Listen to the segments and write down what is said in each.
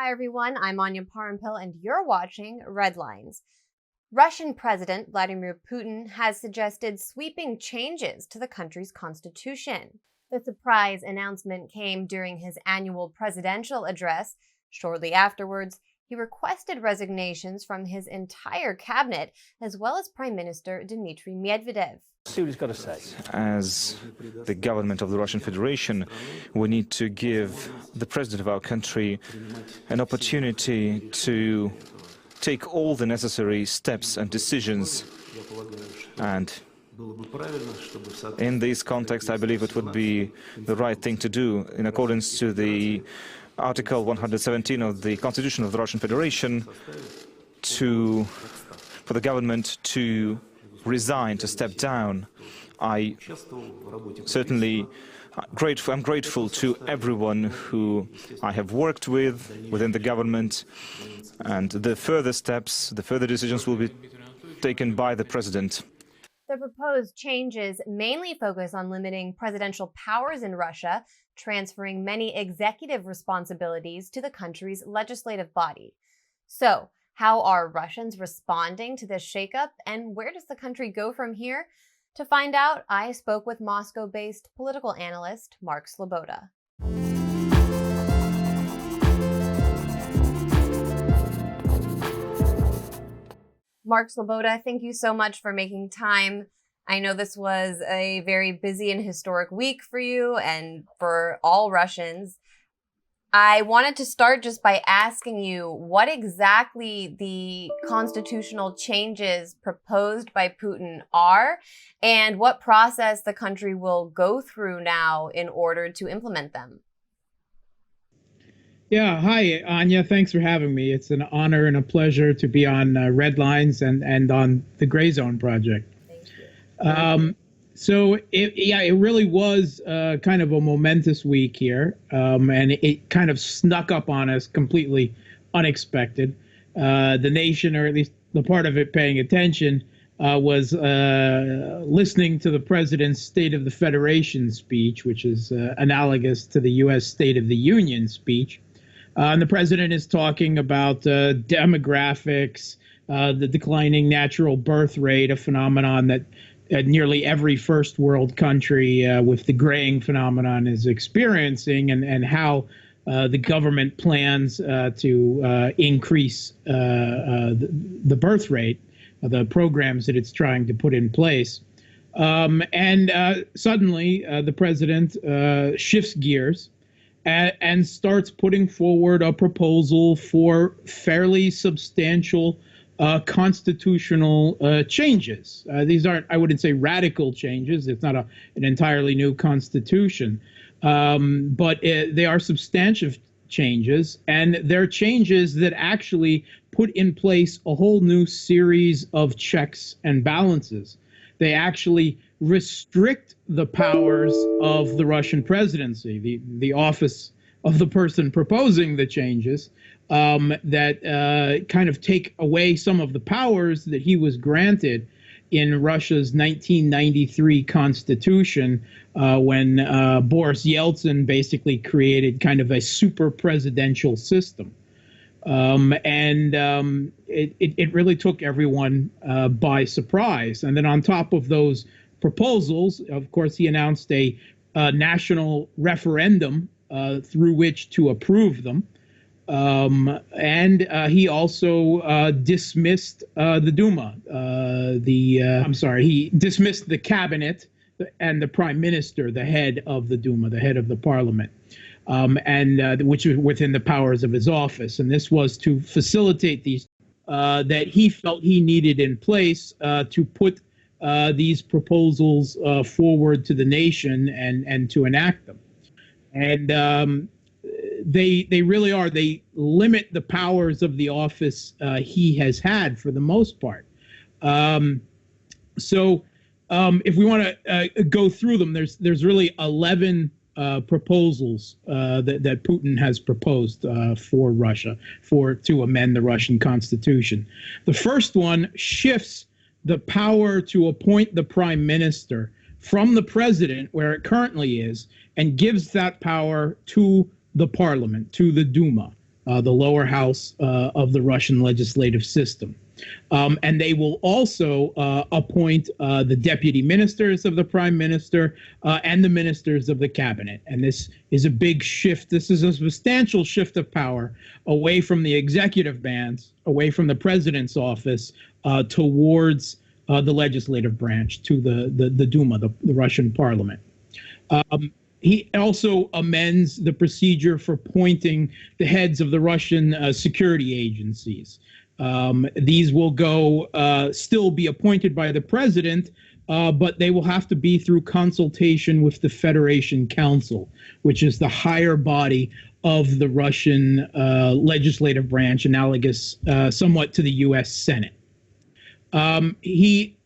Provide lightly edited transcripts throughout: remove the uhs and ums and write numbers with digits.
Hi everyone, I'm Anya Parampil and you're watching Red Lines. Russian President Vladimir Putin has suggested sweeping changes to the country's constitution. The surprise announcement came during his annual presidential address. Shortly afterwards, he requested resignations from his entire cabinet, as well as Prime Minister Dmitry Medvedev. See what he's got to say. As the government of the Russian Federation, we need to give the president of our country an opportunity to take all the necessary steps and decisions. And in this context, I believe it would be the right thing to do in accordance to the Article 117 of the Constitution of the Russian Federation for the government to resign, to step down. I'm grateful to everyone who I have worked with within the government, and the further steps, the further decisions will be taken by the president. The proposed changes mainly focus on limiting presidential powers in Russia, transferring many executive responsibilities to the country's legislative body. So, how are Russians responding to this shakeup, and where does the country go from here? To find out, I spoke with Moscow-based political analyst Mark Sleboda. Mark Sloboda, thank you so much for making time. I know this was a very busy and historic week for you and for all Russians. I wanted to start just by asking you what exactly the constitutional changes proposed by Putin are and what process the country will go through now in order to implement them. Yeah, hi, Anya. Thanks for having me. It's an honor and a pleasure to be on Red Lines and on the Grayzone project. Thank you. So it really was kind of a momentous week here, and it kind of snuck up on us completely unexpected. The nation, or at least the part of it paying attention, was listening to the president's State of the Federation speech, which is analogous to the U.S. State of the Union speech. And the president is talking about demographics, the declining natural birth rate, a phenomenon that nearly every first world country with the graying phenomenon is experiencing, and how the government plans to increase the birth rate, the programs that it's trying to put in place. And suddenly the president shifts gears and starts putting forward a proposal for fairly substantial constitutional changes. These aren't, I wouldn't say, radical changes. It's not an entirely new constitution, but they are substantive changes, and they're changes that actually put in place a whole new series of checks and balances. They actually restrict the powers of the Russian presidency, the office of the person proposing the changes, that kind of take away some of the powers that he was granted in Russia's 1993 constitution, when Boris Yeltsin basically created kind of a super presidential system. It really took everyone by surprise. And then on top of those proposals, of course, he announced a national referendum through which to approve them. And he also dismissed the Duma. He dismissed the cabinet and the prime minister, the head of the Duma, the head of the parliament, which was within the powers of his office. And this was to facilitate these that he felt he needed in place to put these proposals forward to the nation and to enact them. And they really are. They limit the powers of the office he has had for the most part. If we want to go through them, there's really 11 proposals that Putin has proposed for Russia to amend the Russian constitution. The first one shifts the power to appoint the prime minister from the president, where it currently is, and gives that power to the parliament, to the Duma. the lower house of the Russian legislative system. And they will also appoint the deputy ministers of the prime minister and the ministers of the cabinet. And this is a big shift. This is a substantial shift of power away from the executive branch, away from the president's office, towards the legislative branch, to the Duma, the Russian parliament. He also amends the procedure for appointing the heads of the Russian security agencies. These will still be appointed by the president, but they will have to be through consultation with the Federation Council, which is the higher body of the Russian legislative branch, analogous somewhat to the U.S. Senate. He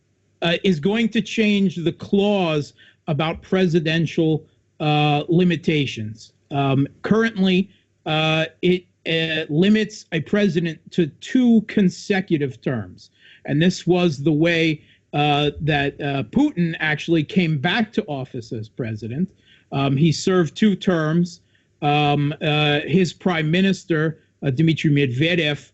is going to change the clause about presidential limitations. Currently, it limits a president to 2 consecutive terms. And this was the way that Putin actually came back to office as president. He served 2 terms. His prime minister, Dmitry Medvedev,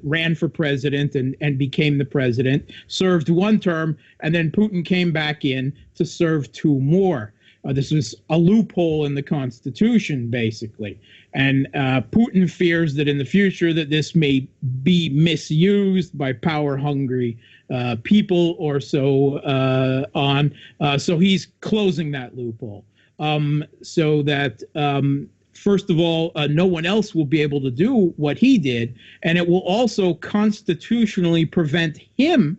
ran for president and became the president, served 1 term, and then Putin came back in to serve 2 more. This was a loophole in the Constitution, basically. And Putin fears that in the future that this may be misused by power-hungry people or so on. So he's closing that loophole so that, first of all, no one else will be able to do what he did. And it will also constitutionally prevent him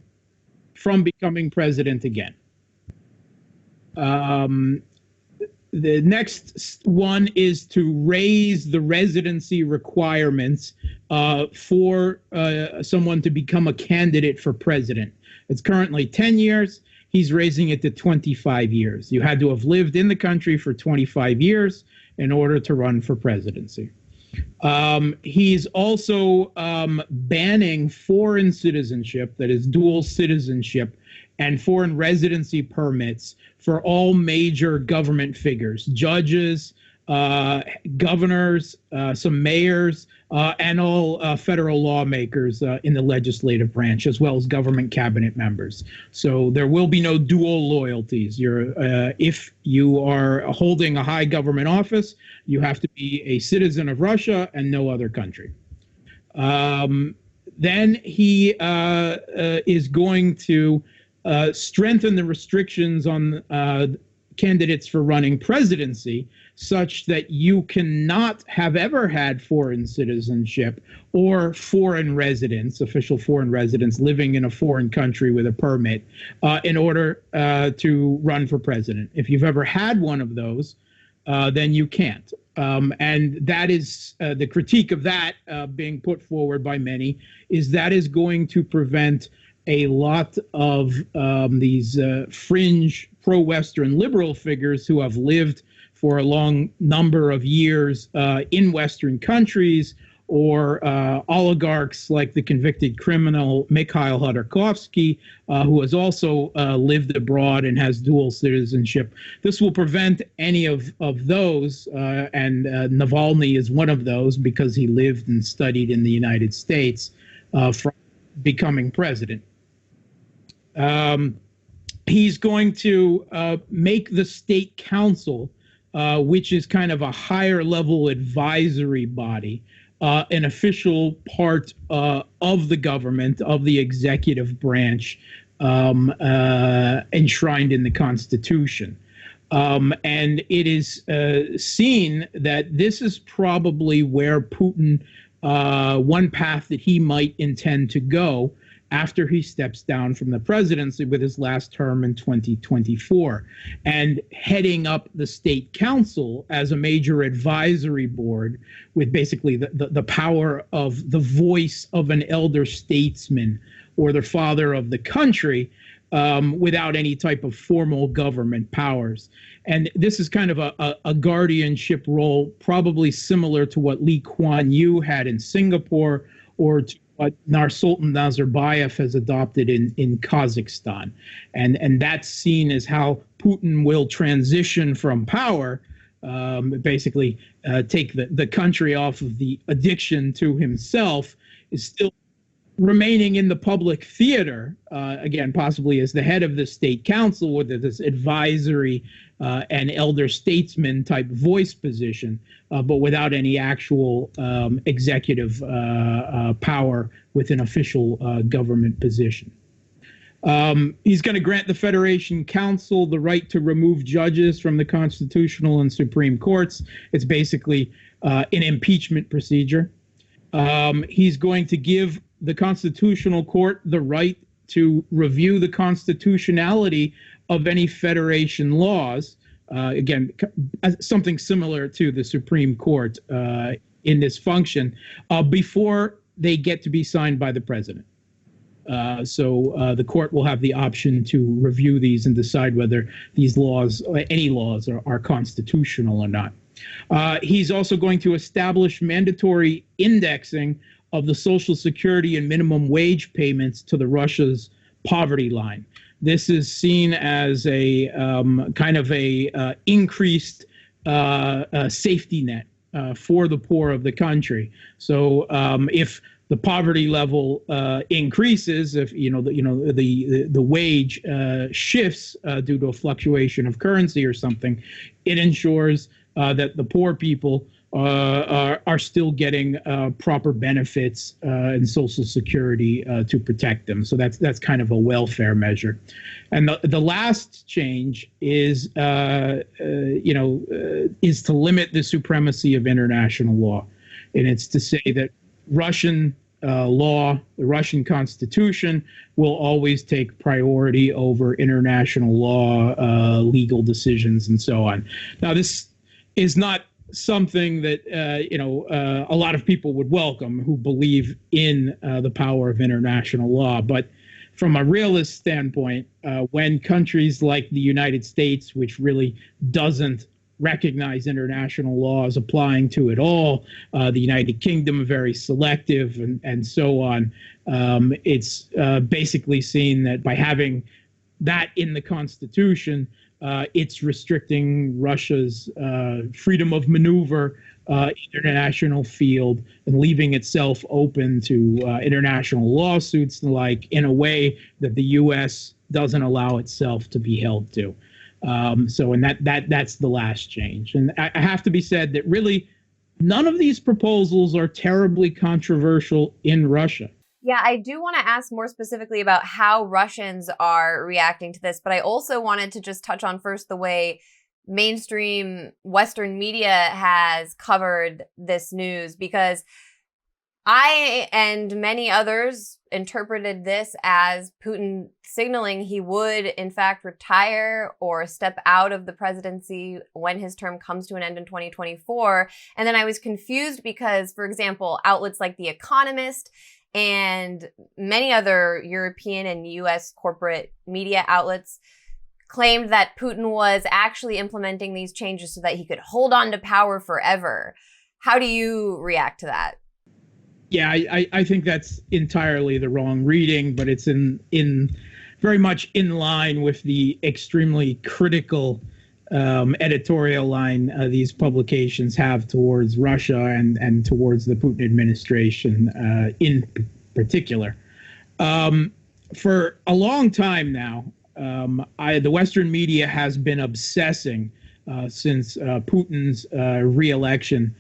from becoming president again. The next one is to raise the residency requirements for someone to become a candidate for president. It's currently 10 years. He's raising it to 25 years. You had to have lived in the country for 25 years in order to run for presidency. He's also banning foreign citizenship, that is dual citizenship, and foreign residency permits for all major government figures, judges, governors, some mayors, and all federal lawmakers in the legislative branch, as well as government cabinet members. So there will be no dual loyalties. If you are holding a high government office, you have to be a citizen of Russia and no other country. Then he is going to strengthen the restrictions on candidates for running presidency, such that you cannot have ever had foreign citizenship or foreign residence, official foreign residence, living in a foreign country with a permit in order to run for president. If you've ever had one of those, then you can't. And that is the critique of that being put forward by many, is that is going to prevent a lot of these fringe pro-Western liberal figures who have lived for a long number of years in Western countries, or oligarchs like the convicted criminal Mikhail Hodorkovsky, who has also lived abroad and has dual citizenship. This will prevent any of those, and Navalny is one of those because he lived and studied in the United States, from becoming president. He's going to make the state council, which is kind of a higher level advisory body, an official part of the government, of the executive branch, enshrined in the Constitution. And it is seen that this is probably where Putin, one path that he might intend to go after he steps down from the presidency with his last term in 2024, and heading up the state council as a major advisory board with basically the power of the voice of an elder statesman or the father of the country, without any type of formal government powers. And this is kind of a guardianship role, probably similar to what Lee Kuan Yew had in Singapore, or to what Nursultan Nazarbayev has adopted in Kazakhstan. And that's seen as how Putin will transition from power basically take the country off of the addiction to himself, is still remaining in the public theater, again, possibly as the head of the state council with this advisory and elder statesman type voice position, but without any actual executive power with an official government position. He's going to grant the Federation Council the right to remove judges from the constitutional and Supreme Courts. It's basically an impeachment procedure. He's going to give the Constitutional Court the right to review the constitutionality of any federation laws. Again, something similar to the Supreme Court in this function, before they get to be signed by the president. So the court will have the option to review these and decide whether these laws, any laws, are constitutional or not. He's also going to establish mandatory indexing of the Social Security and minimum wage payments to the Russia's poverty line. This is seen as a kind of a increased safety net for the poor of the country. So if the poverty level increases, if the wage shifts due to a fluctuation of currency or something, it ensures that the poor people are still getting proper benefits and Social Security to protect them. So that's kind of a welfare measure. And the last change is is to limit the supremacy of international law, and it's to say that Russian law, the Russian Constitution, will always take priority over international law, legal decisions, and so on. Now, this is not something that a lot of people would welcome who believe in the power of international law. But from a realist standpoint, when countries like the United States, which really doesn't recognize international laws applying to it all, the United Kingdom very selective, and so on, it's basically seen that by having that in the Constitution, it's restricting Russia's freedom of maneuver international field and leaving itself open to international lawsuits and like, in a way that the U.S. doesn't allow itself to be held to. And that's the last change. And I have to be said that really none of these proposals are terribly controversial in Russia. Yeah, I do want to ask more specifically about how Russians are reacting to this, but I also wanted to just touch on first the way mainstream Western media has covered this news, because I and many others interpreted this as Putin signaling he would, in fact, retire or step out of the presidency when his term comes to an end in 2024. And then I was confused because, for example, outlets like The Economist and many other European and US corporate media outlets claimed that Putin was actually implementing these changes so that he could hold on to power forever. How do you react to that? Yeah, I think that's entirely the wrong reading, but it's in very much in line with the extremely critical editorial line these publications have towards Russia and towards the Putin administration in particular. For a long time now, the Western media has been obsessing since Putin's re-election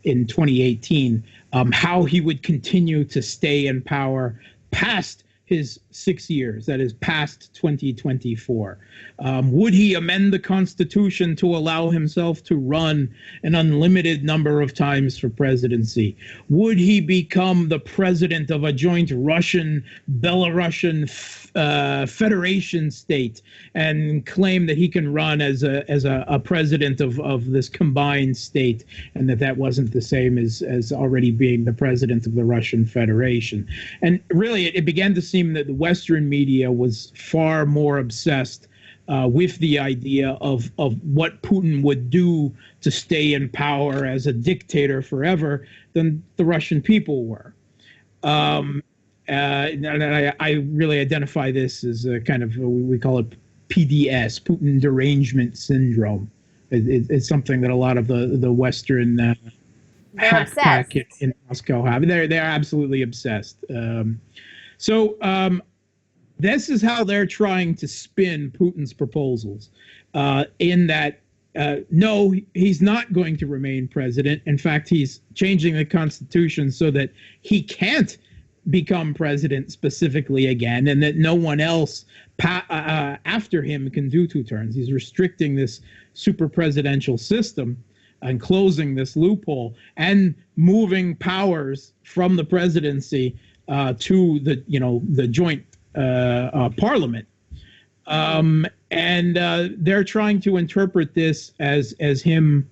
in 2018, how he would continue to stay in power past his 6 years, that is past 2024. Would he amend the Constitution to allow himself to run an unlimited number of times for presidency? Would he become the president of a joint Russian-Belarusian federation state and claim that he can run as a president of this combined state, and that wasn't the same as already being the president of the Russian Federation? And really, it began to seem that the Western media was far more obsessed with the idea of what Putin would do to stay in power as a dictator forever than the Russian people were. And I really identify this as a kind of, we call it PDS, Putin derangement syndrome. It's something that a lot of the Western They're hack obsessed. pack in Moscow have. They're absolutely obsessed. This is how they're trying to spin Putin's proposals, in that no, he's not going to remain president. In fact, he's changing the constitution so that he can't become president specifically again, and that no one else after him can do two terms. He's restricting this super presidential system and closing this loophole and moving powers from the presidency to the joint parliament. And they're trying to interpret this as him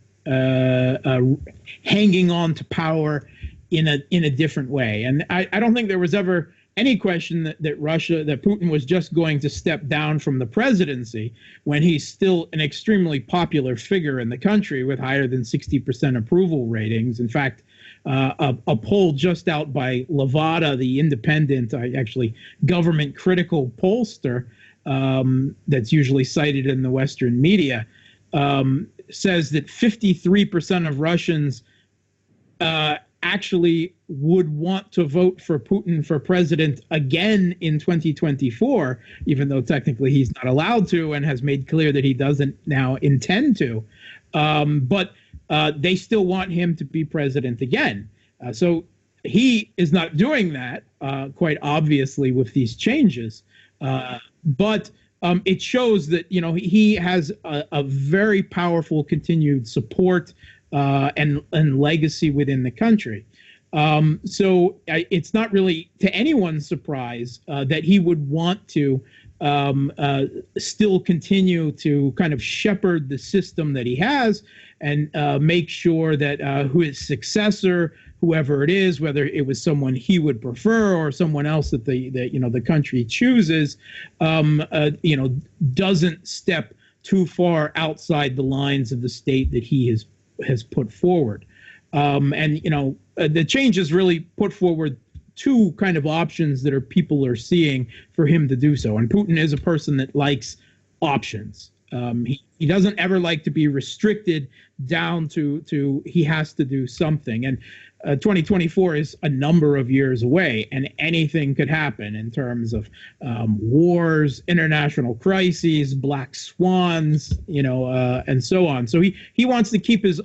hanging on to power in a different way. And I don't think there was ever any question that Putin was just going to step down from the presidency when he's still an extremely popular figure in the country with higher than 60% approval ratings. In fact, a poll just out by Levada, the independent, actually government critical pollster, that's usually cited in the Western media, says that 53% of Russians actually would want to vote for Putin for president again in 2024, even though technically he's not allowed to and has made clear that he doesn't now intend to. But they still want him to be president again. So he is not doing that, quite obviously, with these changes. But it shows that, he has a very powerful continued support and legacy within the country. So it's not really to anyone's surprise that he would want to still continue to kind of shepherd the system that he has and make sure that his successor, whoever it is, whether it was someone he would prefer or someone else that the country chooses, doesn't step too far outside the lines of the state that he has put forward. The changes really put forward two kind of options that people are seeing for him to do so. And Putin is a person that likes options. He doesn't ever like to be restricted down to he has to do something. And 2024 is a number of years away, and anything could happen in terms of wars, international crises, black swans, and so on. So he wants to keep his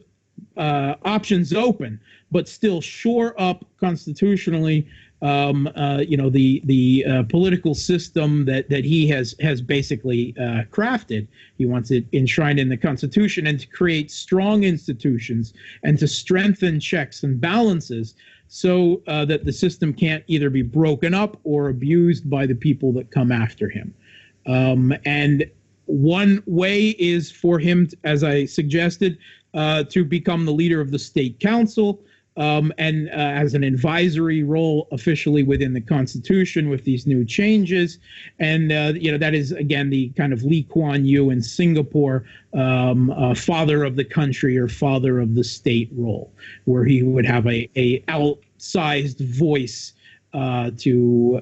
options open, but still shore up constitutionally, the political system that he has basically crafted. He wants it enshrined in the Constitution, and to create strong institutions and to strengthen checks and balances so that the system can't either be broken up or abused by the people that come after him. And one way is for him, as I suggested, to become the leader of the state council, and as an advisory role officially within the Constitution with these new changes. And, that is, again, the kind of Lee Kuan Yew in Singapore, father of the country or father of the state role, where he would have a outsized voice to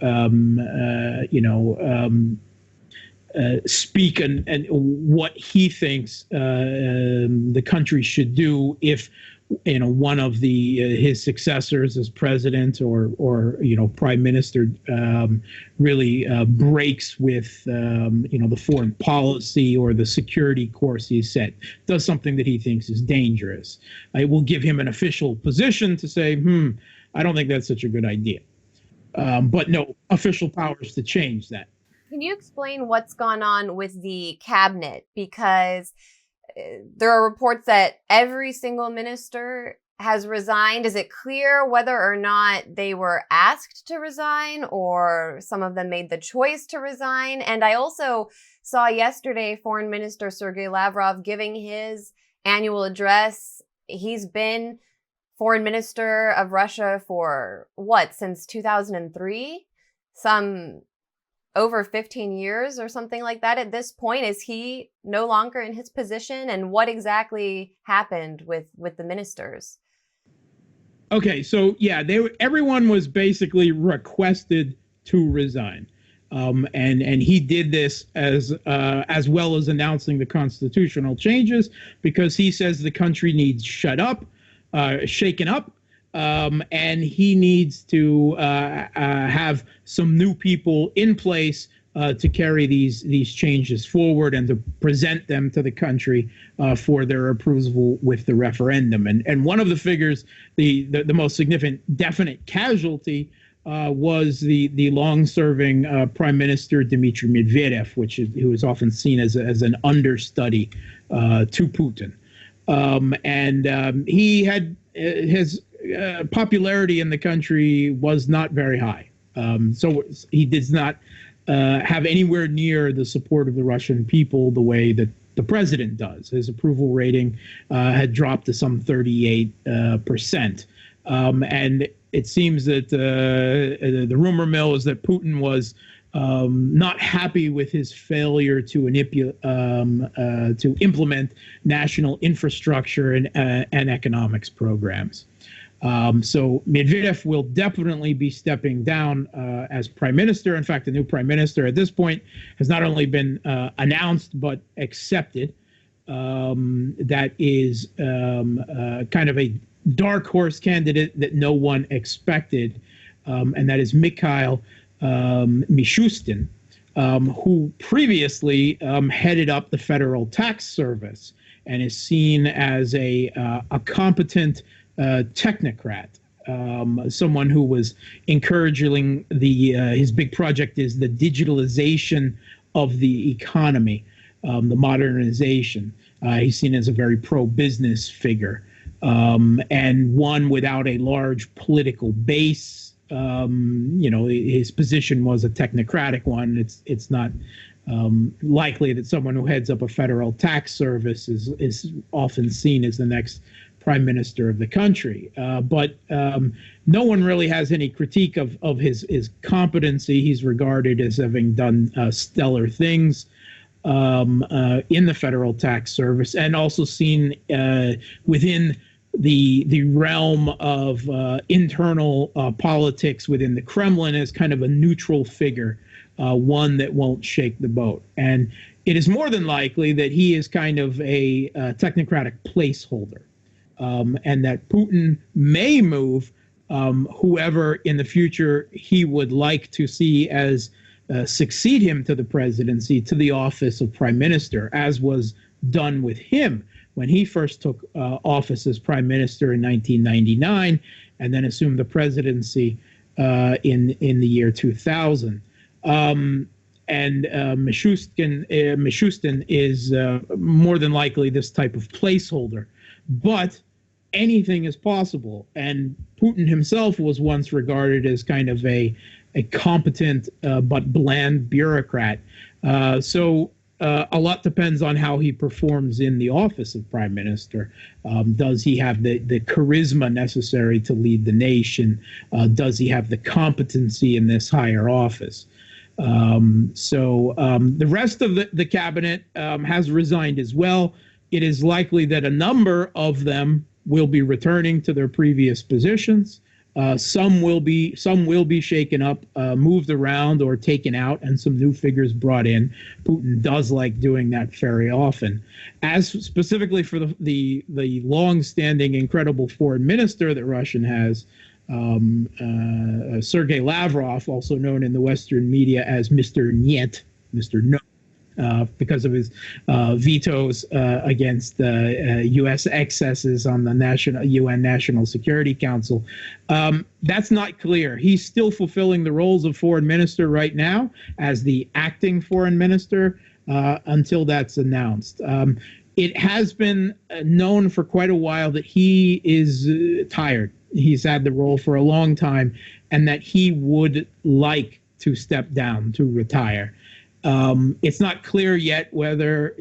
speak and what he thinks the country should do if one of his successors as president or prime minister really breaks with the foreign policy or the security course he's set, does something that he thinks is dangerous. It will give him an official position to say, I don't think that's such a good idea, but no official powers to change that. Can you explain what's gone on with the cabinet? Because there are reports that every single minister has resigned. Is it clear whether or not they were asked to resign or some of them made the choice to resign? And I also saw yesterday Foreign Minister Sergei Lavrov giving his annual address. He's been foreign minister of Russia for since 2003? Some over 15 years or something like that at this point. Is he no longer in his position? And what exactly happened with the ministers? Okay, so yeah, everyone was basically requested to resign. And he did this as well as announcing the constitutional changes, because he says the country needs shaken up, and he needs to have some new people in place to carry these changes forward and to present them to the country for their approval with the referendum. And one of the figures, the most significant definite casualty, was the long-serving Prime Minister Dmitry Medvedev, who is often seen as an understudy to Putin. He had his popularity in the country was not very high. So he did not have anywhere near the support of the Russian people the way that the president does. His approval rating had dropped to some 38%. And it seems that the rumor mill is that Putin was not happy with his failure to implement national infrastructure and economics programs. So Medvedev will definitely be stepping down as prime minister. In fact, the new prime minister at this point has not only been announced but accepted. That is kind of a dark horse candidate that no one expected, and that is Mikhail Mishustin, who previously headed up the Federal Tax Service and is seen as a competent technocrat, someone who was encouraging his big project is the digitalization of the economy, the modernization. He's seen as a very pro-business figure, and one without a large political base. His position was a technocratic one. It's not likely that someone who heads up a federal tax service is often seen as the next prime minister of the country. But no one really has any critique of his competency. He's regarded as having done stellar things in the federal tax service, and also seen within the realm of internal politics within the Kremlin as kind of a neutral figure, one that won't shake the boat. And it is more than likely that he is kind of a technocratic placeholder, and that Putin may move whoever in the future he would like to see as succeed him to the presidency, to the office of prime minister, as was done with him when he first took office as prime minister in 1999, and then assumed the presidency in the year 2000. Mishustin is more than likely this type of placeholder, but anything is possible. And Putin himself was once regarded as kind of a competent but bland bureaucrat. So a lot depends on how he performs in the office of prime minister. Does he have the charisma necessary to lead the nation? Does he have the competency in this higher office? The rest of the cabinet has resigned as well. It is likely that a number of them will be returning to their previous positions. Some will be shaken up, moved around, or taken out, and some new figures brought in. Putin does like doing that very often. As specifically for the long-standing, incredible foreign minister that Russia has, Sergei Lavrov, also known in the Western media as Mr. Niet, Mr. No, because of his vetoes against U.S. excesses on the UN National Security Council. That's not clear. He's still fulfilling the roles of foreign minister right now as the acting foreign minister until that's announced. It has been known for quite a while that he is tired. He's had the role for a long time, and that he would like to step down, to retire. It's not clear yet whether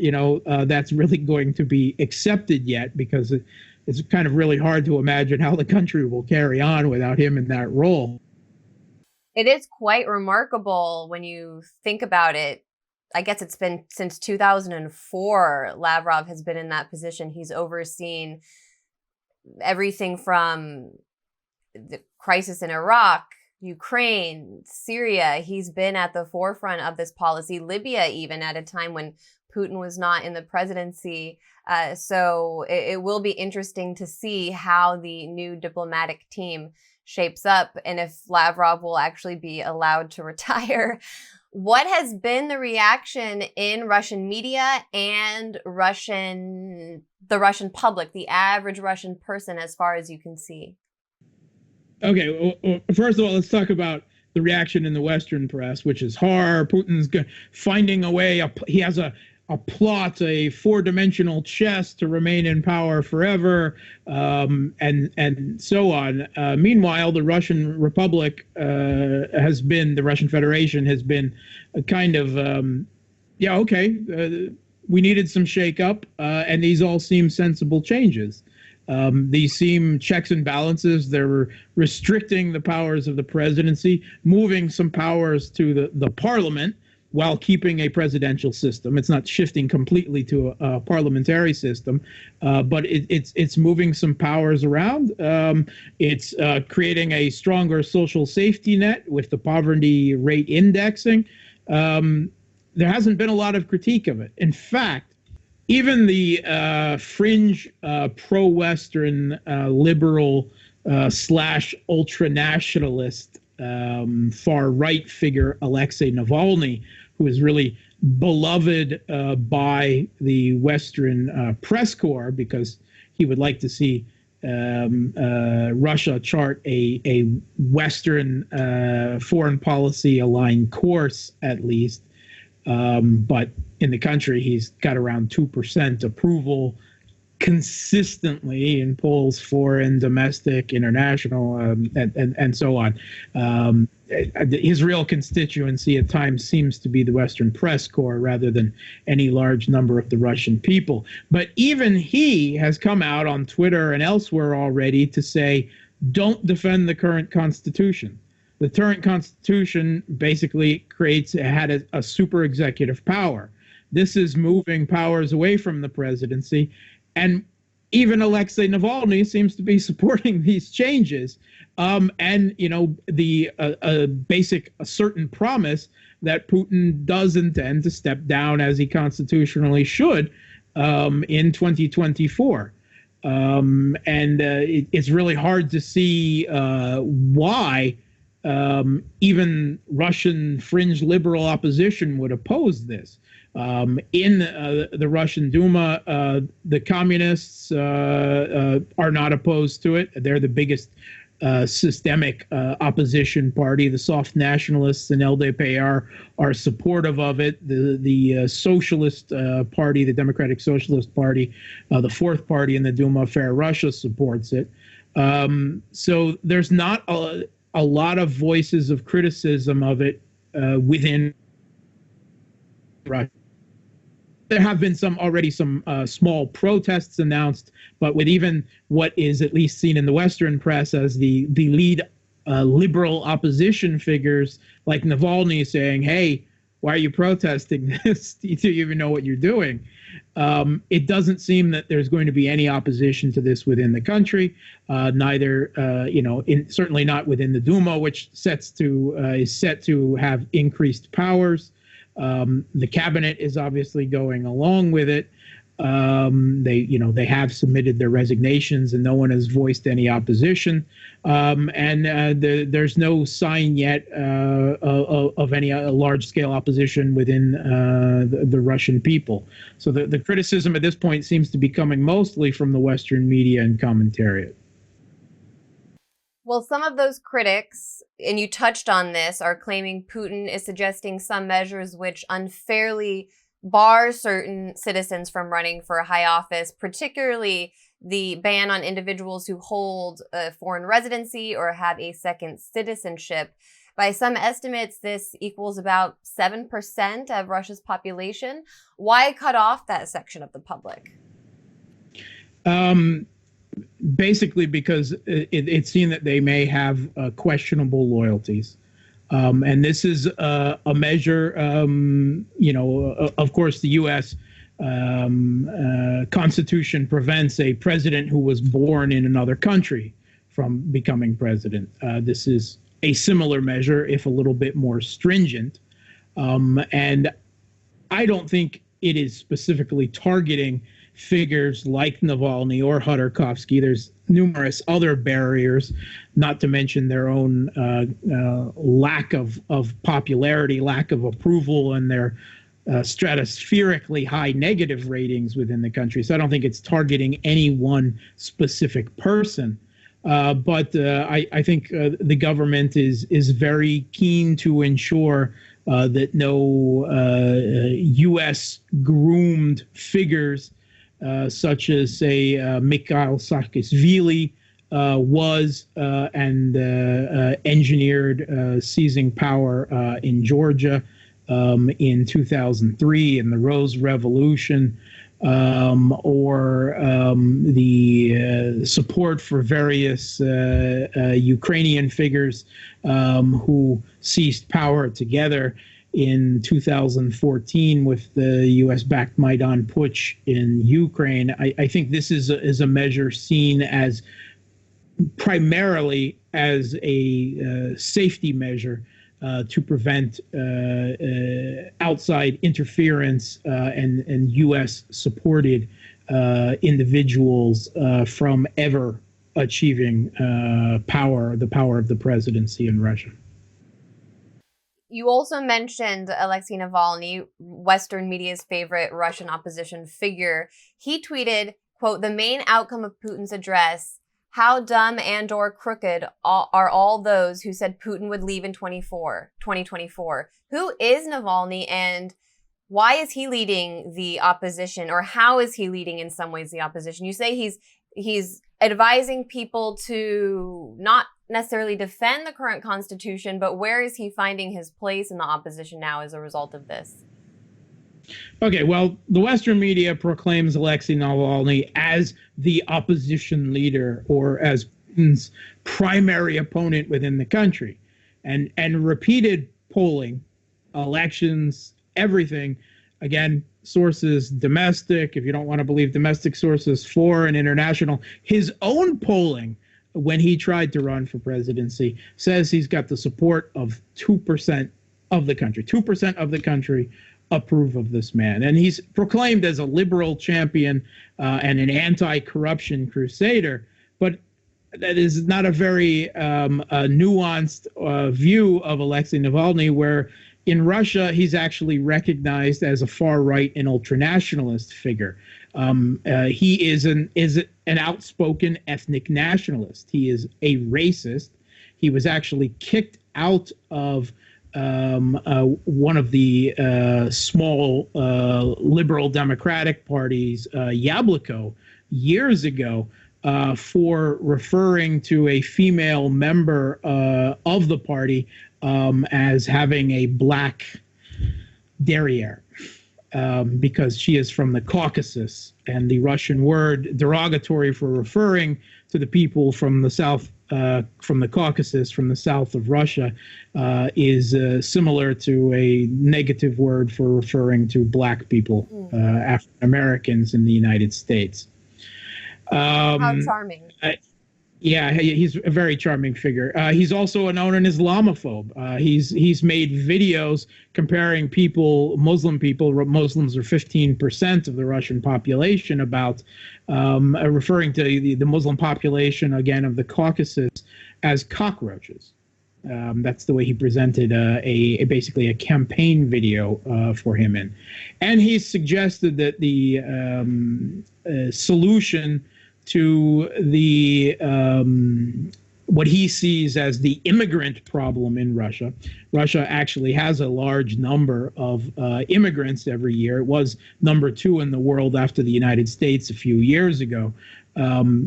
that's really going to be accepted yet, because it's kind of really hard to imagine how the country will carry on without him in that role. It is quite remarkable when you think about it. I guess it's been since 2004, Lavrov has been in that position. He's overseen everything from the crisis in Iraq, Ukraine, Syria. He's been at the forefront of this policy. Libya, even at a time when Putin was not in the presidency. So it will be interesting to see how the new diplomatic team shapes up and if Lavrov will actually be allowed to retire. What has been the reaction in Russian media and the Russian public, the average Russian person, as far as you can see? Okay, well, first of all, let's talk about the reaction in the Western press, which is horror. Putin's finding a way. He has a plot, a four-dimensional chess to remain in power forever, and so on. Meanwhile, the Russian Republic the Russian Federation has been a kind of, we needed some shake-up, and these all seem sensible changes. These seem checks and balances. They're restricting the powers of the presidency, moving some powers to the parliament while keeping a presidential system. It's not shifting completely to a parliamentary system, but it's moving some powers around. It's creating a stronger social safety net with the poverty rate indexing. There hasn't been a lot of critique of it. In fact, even the fringe pro-Western liberal / ultra-nationalist far-right figure, Alexei Navalny, who is really beloved by the Western press corps because he would like to see Russia chart a Western foreign policy aligned course, at least. But in the country, he's got around 2% approval consistently in polls, foreign, domestic, international, and so on. His real constituency at times seems to be the Western press corps rather than any large number of the Russian people. But even he has come out on Twitter and elsewhere already to say, don't defend the current constitution. The current constitution basically had a super executive power. This is moving powers away from the presidency. And even Alexei Navalny seems to be supporting these changes. And, you know, the a certain promise that Putin does intend to step down as he constitutionally should in 2024. It's really hard to see why even Russian fringe liberal opposition would oppose this. In the Russian Duma, the communists are not opposed to it. They're the biggest systemic opposition party. The soft nationalists and LDP are supportive of it. The Socialist Party, the Democratic Socialist Party, the fourth party in the Duma, Fair Russia, supports it. So there's not a lot of voices of criticism of it within Russia. There have been some small protests announced, but with even what is at least seen in the Western press as the lead liberal opposition figures like Navalny saying, "Hey, why are you protesting this? Do you even know what you're doing?" It doesn't seem that there's going to be any opposition to this within the country. Neither, certainly not within the Duma, which is set to have increased powers. The cabinet is obviously going along with it. They have submitted their resignations and no one has voiced any opposition. There's no sign yet of any large-scale opposition within the Russian people. So the criticism at this point seems to be coming mostly from the Western media and commentariat. Well, some of those critics, and you touched on this, are claiming Putin is suggesting some measures which unfairly bar certain citizens from running for a high office, particularly the ban on individuals who hold a foreign residency or have a second citizenship. By some estimates, this equals about 7% of Russia's population. Why cut off that section of the public? Basically because it's seen that they may have questionable loyalties. And this is a measure, of course, the U.S. Constitution prevents a president who was born in another country from becoming president. This is a similar measure, if a little bit more stringent. And I don't think it is specifically targeting figures like Navalny or Khodorkovsky. There's numerous other barriers, not to mention their own lack of popularity, lack of approval, and their stratospherically high negative ratings within the country. So I don't think it's targeting any one specific person. But I think the government is very keen to ensure that no U.S. groomed figures, such as, say, Mikhail Saakashvili was and engineered seizing power in Georgia in 2003 in the Rose Revolution, or the support for various Ukrainian figures who seized power together in 2014 with the U.S.-backed Maidan Putsch in Ukraine. I think this is a measure seen as primarily as a safety measure to prevent outside interference and U.S.-supported individuals from ever achieving the power of the presidency in Russia. You also mentioned Alexei Navalny, Western media's favorite Russian opposition figure. He tweeted, quote, "The main outcome of Putin's address, how dumb and or crooked are all those who said Putin would leave in 2024. Who is Navalny and why is he leading the opposition, or how is he leading in some ways the opposition? You say he's advising people to not necessarily defend the current constitution, but where is he finding his place in the opposition now as a result of this?" Okay, well, the Western media proclaims Alexei Navalny as the opposition leader, or as Putin's primary opponent within the country. And repeated polling, elections, everything, again, sources domestic, if you don't want to believe domestic sources, foreign, international, his own polling when he tried to run for presidency says he's got the support of 2% of the country. 2% of the country approve of this man. And he's proclaimed as a liberal champion and an anti-corruption crusader. But that is not a very nuanced view of Alexei Navalny, where in Russia, he's actually recognized as a far-right and ultranationalist figure. He is an outspoken ethnic nationalist. He is a racist. He was actually kicked out of one of the small liberal democratic parties, Yabloko, years ago, for referring to a female member of the party as having a black derriere, because she is from the Caucasus, and the Russian word derogatory for referring to the people from the south, from the Caucasus, from the south of Russia, is similar to a negative word for referring to black people, African Americans in the United States. How charming. Yeah, he's a very charming figure. He's also known an Islamophobe. He's made videos comparing Muslim people. Muslims are 15% of the Russian population, about referring to the Muslim population, again, of the Caucasus as cockroaches. That's the way he presented basically a campaign video for him in. And he suggested that the solution to the what he sees as the immigrant problem in Russia. Russia actually has a large number of immigrants every year. It was number 2 in the world after the United States a few years ago.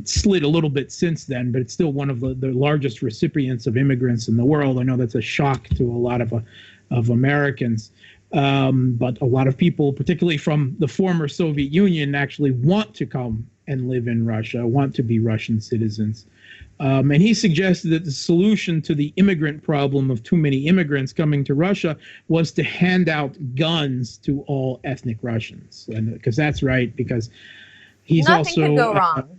Slid a little bit since then, but it's still one of the largest recipients of immigrants in the world. I know that's a shock to a lot of Americans. But a lot of people, particularly from the former Soviet Union, actually want to come and live in Russia, want to be Russian citizens. And he suggested that the solution to the immigrant problem of too many immigrants coming to Russia was to hand out guns to all ethnic Russians. And because that's right, because he's Nothing could go wrong.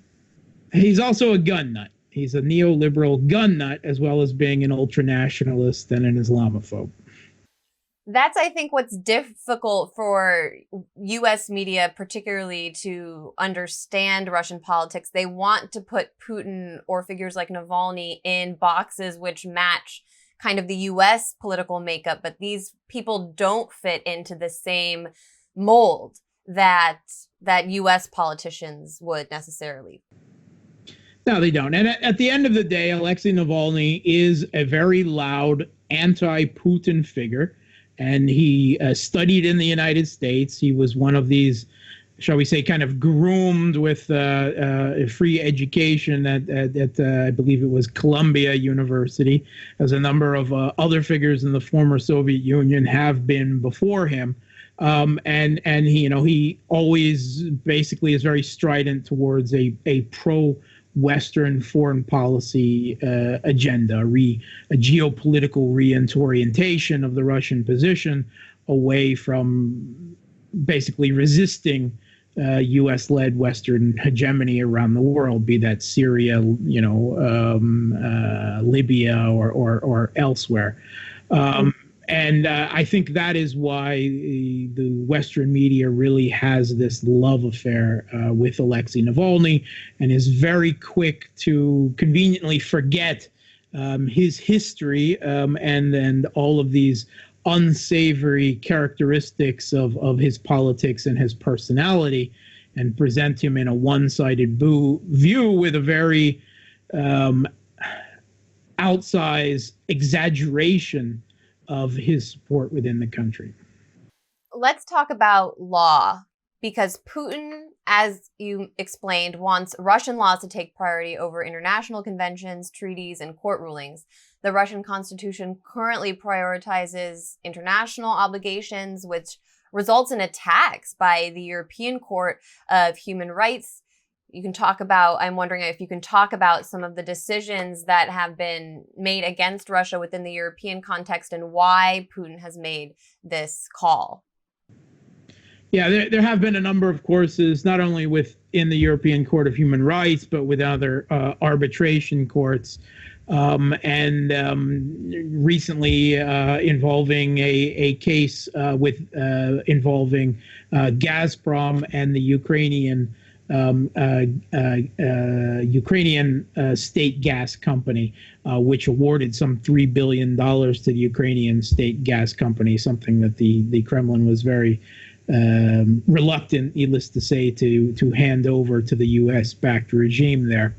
He's also a gun nut. He's a neoliberal gun nut, as well as being an ultranationalist and an Islamophobe. That's, I think, what's difficult for U.S. media, particularly to understand Russian politics. They want to put Putin or figures like Navalny in boxes which match kind of the U.S. political makeup, but these people don't fit into the same mold that U.S. politicians would necessarily. No, they don't. And at the end of the day, Alexei Navalny is a very loud anti-Putin figure. And he studied in the United States. He was one of these, shall we say, kind of groomed with a free education at I believe it was Columbia University, as a number of other figures in the former Soviet Union have been before him. And he, he always basically is very strident towards a pro-Western foreign policy agenda, a geopolitical reorientation of the Russian position away from basically resisting U.S.-led Western hegemony around the world, be that Syria, Libya, or elsewhere. And I think that is why the Western media really has this love affair with Alexei Navalny, and is very quick to conveniently forget his history and then all of these unsavory characteristics of his politics and his personality, and present him in a one-sided view with a very outsized exaggeration of his support within the country. Let's talk about law, because Putin, as you explained, wants Russian laws to take priority over international conventions, treaties, and court rulings. The Russian constitution currently prioritizes international obligations, which results in attacks by the European Court of Human Rights. You can talk about, I'm wondering if you can talk about some of the decisions that have been made against Russia within the European context and why Putin has made this call. Yeah, there have been a number of courses, not only within the European Court of Human Rights, but with other arbitration courts. And recently involving a case involving Gazprom and the Ukrainian state gas company, which awarded some $3 billion to the Ukrainian state gas company, something that the Kremlin was very reluctant, needless to say, to hand over to the U.S.-backed regime there.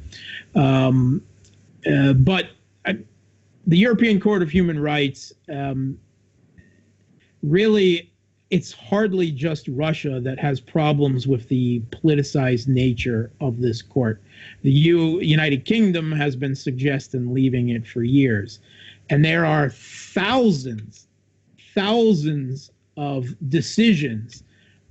But the European Court of Human Rights, really, it's hardly just Russia that has problems with the politicized nature of this court. The United Kingdom has been suggesting leaving it for years. And there are thousands of decisions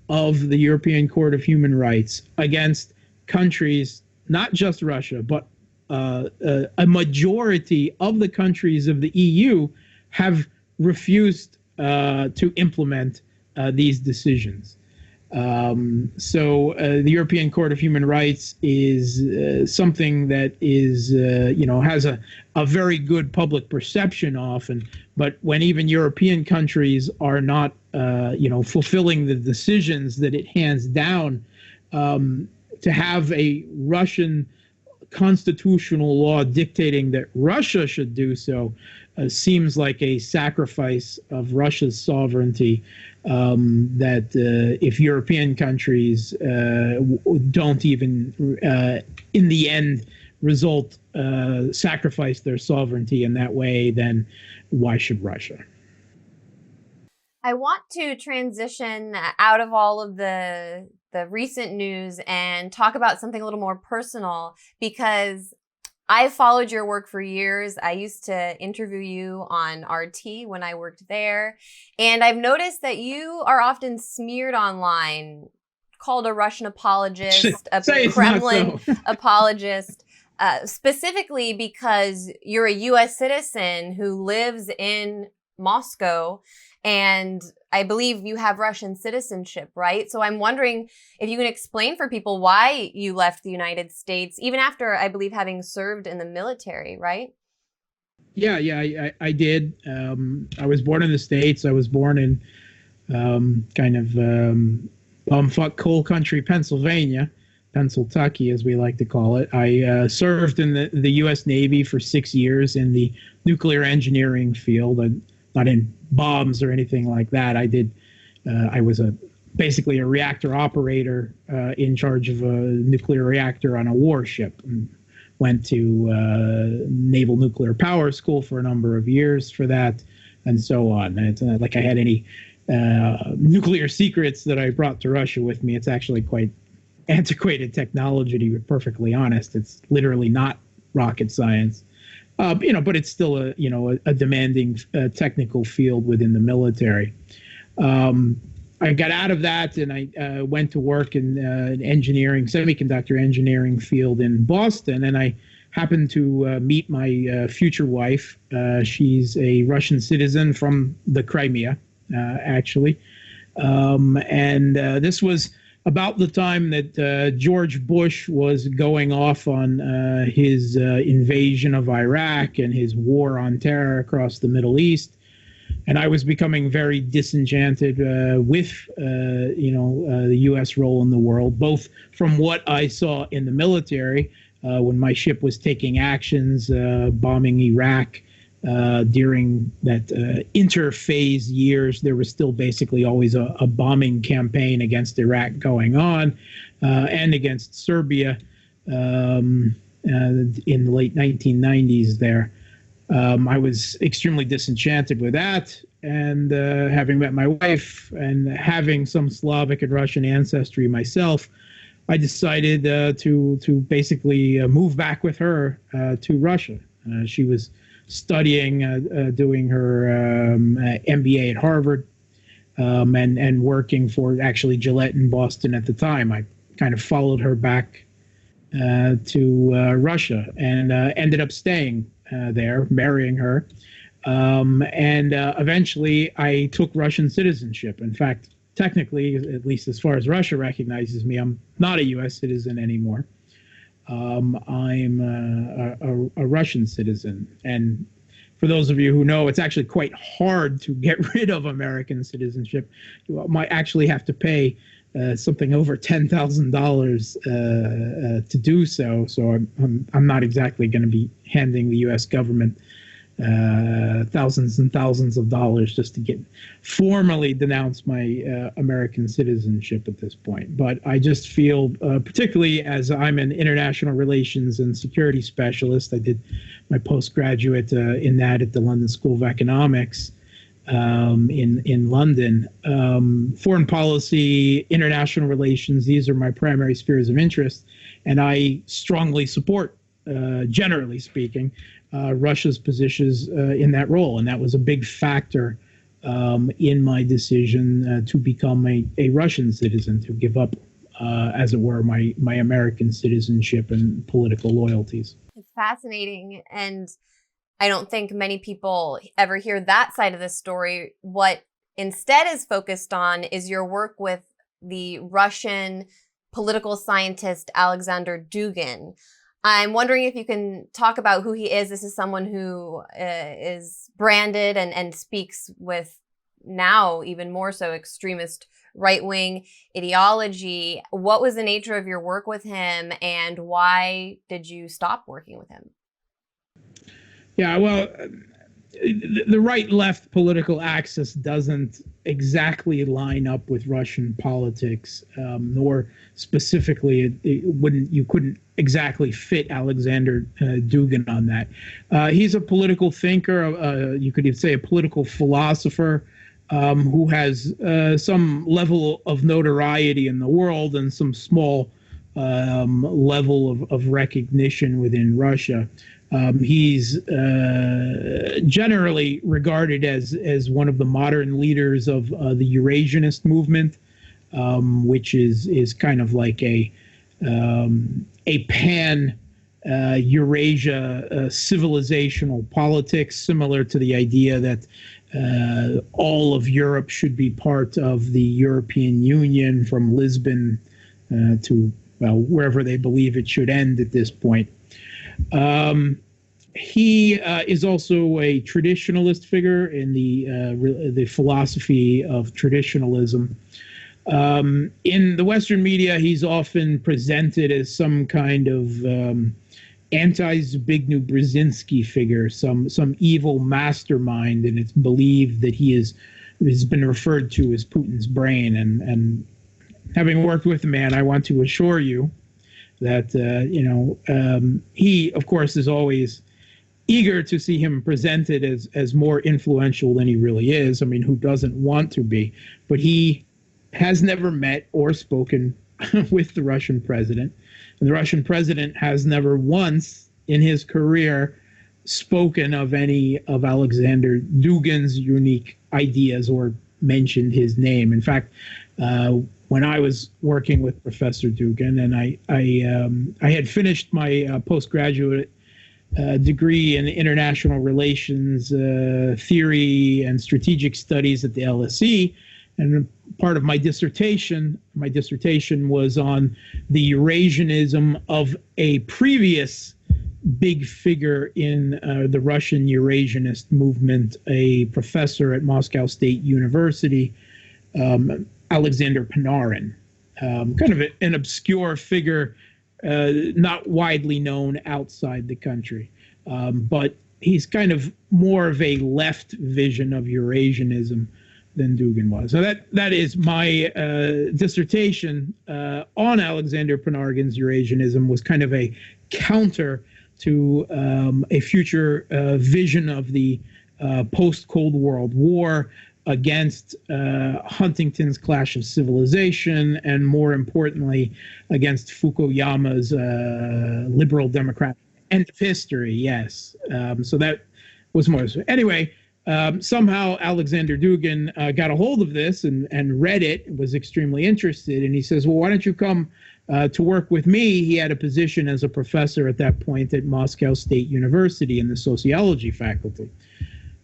of the European Court of Human Rights against countries, not just Russia, but a majority of the countries of the EU have refused to implement these decisions. So the European Court of Human Rights is something that is, has a very good public perception often, but when even European countries are not, fulfilling the decisions that it hands down, to have a Russian constitutional law dictating that Russia should do so seems like a sacrifice of Russia's sovereignty that if European countries don't even, in the end, sacrifice their sovereignty in that way, then why should Russia? I want to transition out of all of the recent news and talk about something a little more personal, because I've followed your work for years. I used to interview you on RT when I worked there. And I've noticed that you are often smeared online, called a Russian apologist, a Kremlin apologist, specifically because you're a U.S. citizen who lives in Moscow And I believe you have Russian citizenship, right? So I'm wondering if you can explain for people why you left the United States, even after, I believe, having served in the military, right? Yeah, I did. I was born in the States. I was born in bumfuck coal country, Pennsylvania, Pennsyltucky, as we like to call it. I served in the U.S. Navy for 6 years in the nuclear engineering field. Not in bombs or anything like that. I was basically a reactor operator in charge of a nuclear reactor on a warship. And went to Naval Nuclear Power School for a number of years for that, and so on. It's not like I had any nuclear secrets that I brought to Russia with me. It's actually quite antiquated technology, to be perfectly honest. It's literally not rocket science. But it's still a demanding technical field within the military. I got out of that and I went to work in engineering, semiconductor engineering field in Boston. And I happened to meet my future wife. She's a Russian citizen from the Crimea, actually. And this was about the time that George Bush was going off on his invasion of Iraq and his war on terror across the Middle East. And I was becoming very disenchanted with, the U.S. role in the world, both from what I saw in the military when my ship was taking actions, bombing Iraq during that interphase years. There was still basically always a bombing campaign against Iraq going on and against Serbia in the late 1990s there. I was extremely disenchanted with that, and having met my wife and having some Slavic and Russian ancestry myself, I decided to basically move back with her to Russia. She was studying, doing her MBA at Harvard, and working for actually Gillette in Boston at the time. I kind of followed her back to Russia and ended up staying there, marrying her. And eventually I took Russian citizenship. In fact, technically, at least as far as Russia recognizes me, I'm not a U.S. citizen anymore. I'm a Russian citizen. And for those of you who know, it's actually quite hard to get rid of American citizenship. You might actually have to pay something over $10,000 to do so. So I'm not exactly going to be handing the U.S. government thousands and thousands of dollars just to get formally denounce my American citizenship at this point. But I just feel, particularly as I'm an international relations and security specialist, I did my postgraduate in that at the London School of Economics in London. Foreign policy, international relations, these are my primary spheres of interest, and I strongly support, generally speaking, Russia's positions in that role. And that was a big factor in my decision to become a Russian citizen, to give up, as it were, my American citizenship and political loyalties. It's fascinating. And I don't think many people ever hear that side of the story. What instead is focused on is your work with the Russian political scientist Aleksander Dugin. I'm wondering if you can talk about who he is. This is someone who is branded and speaks with now even more so extremist right-wing ideology. What was the nature of your work with him, and why did you stop working with him? Yeah, well, the right-left political axis doesn't exactly line up with Russian politics, nor specifically you couldn't exactly fit Alexander Dugin on that. He's a political thinker, you could even say a political philosopher, who has some level of notoriety in the world and some small level of recognition within Russia. He's generally regarded as one of the modern leaders of the Eurasianist movement, which is kind of like a pan Eurasia civilizational politics, similar to the idea that all of Europe should be part of the European Union from Lisbon to, well, wherever they believe it should end at this point. He is also a traditionalist figure in the philosophy of traditionalism. In the Western media, he's often presented as some kind of anti-Zbigniew Brzezinski figure, some evil mastermind, and it's believed that has been referred to as Putin's brain. And having worked with the man, I want to assure you that he, of course, is always eager to see him presented as more influential than he really is. I mean, who doesn't want to be? But he has never met or spoken with the Russian president. And the Russian president has never once in his career spoken of any of Alexander Dugin's unique ideas or mentioned his name. In fact, when I was working with Professor Dugin, and I had finished my postgraduate degree in international relations theory and strategic studies at the LSE, and part of my dissertation was on the Eurasianism of a previous big figure in the Russian Eurasianist movement, a professor at Moscow State University, Alexander Panarin, kind of an obscure figure, not widely known outside the country. But he's kind of more of a left vision of Eurasianism than Dugin was. So that is my dissertation on Alexander Panarin's Eurasianism, was kind of a counter to a future vision of the post-Cold World War against Huntington's Clash of Civilization, and more importantly, against Fukuyama's liberal democratic end of history. Yes. So that was more. Anyway, somehow Alexander Dugin got a hold of this and read it, was extremely interested. And he says, well, why don't you come to work with me? He had a position as a professor at that point at Moscow State University in the sociology faculty.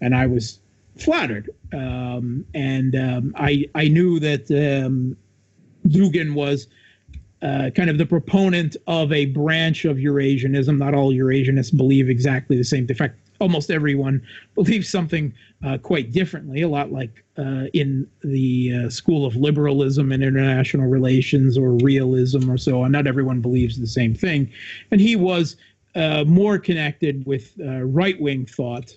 And I was flattered. I knew that Dugin was kind of the proponent of a branch of Eurasianism. Not all Eurasianists believe exactly the same. In fact, almost everyone believes something quite differently, a lot like in the school of liberalism and international relations or realism or so on. Not everyone believes the same thing. And he was more connected with right-wing thought